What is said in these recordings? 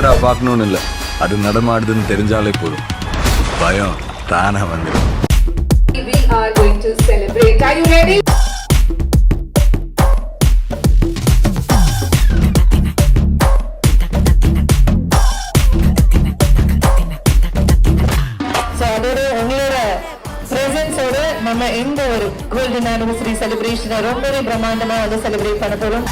நேரா பார்க்கணும்னு இல்லை, அது நடமாடுதுன்னு தெரிஞ்சாலே போதும், பயம் தானா வந்துடும். We are going to celebrate. Are you ready? நம்ம இந்த ஒரு கோல்டன் ஆனிவர்சரி செலிப்ரேஷனை ரொம்பவே பிரம்மாண்டமா வந்து செலிப்ரேட் பண்ண போறோம்.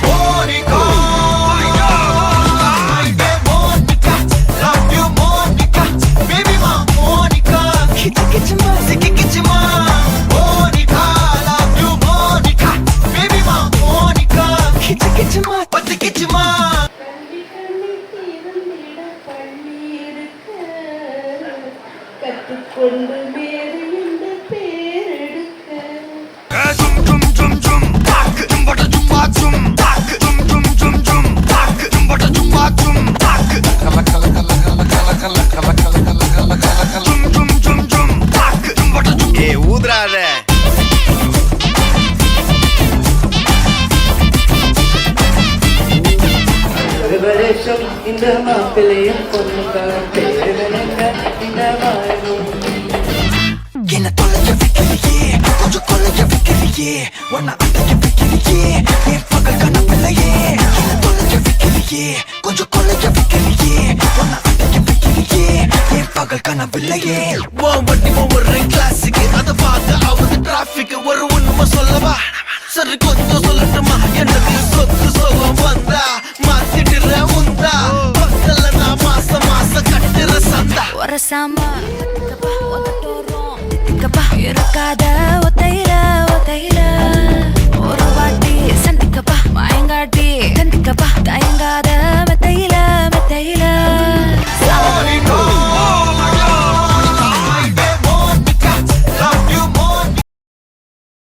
கற்றுக்கொண்டு வேறு இந்த பேரெடுக்க ஊதுறாத வருஷம் இந்த மாப்பிள்ளையும் பொண்ணுங்க இந்த வாழும் என்ன தொலைய வைக்கிறியே, கொஞ்சம் கொலைய வைக்கிறியே, உன்னை அடைய வைக்கிறியே, என் பகல் கனவில்லையே. என்ன தொலைய வைக்கிறியே, கொஞ்சம் கொலைய வைக்கிறியே, உன்னை அடைய வைக்கிறியே, என் பகல் கனவில்லையே. வண்டி ஒவ்வொரு கிளாஸுக்கு அதை பார்த்து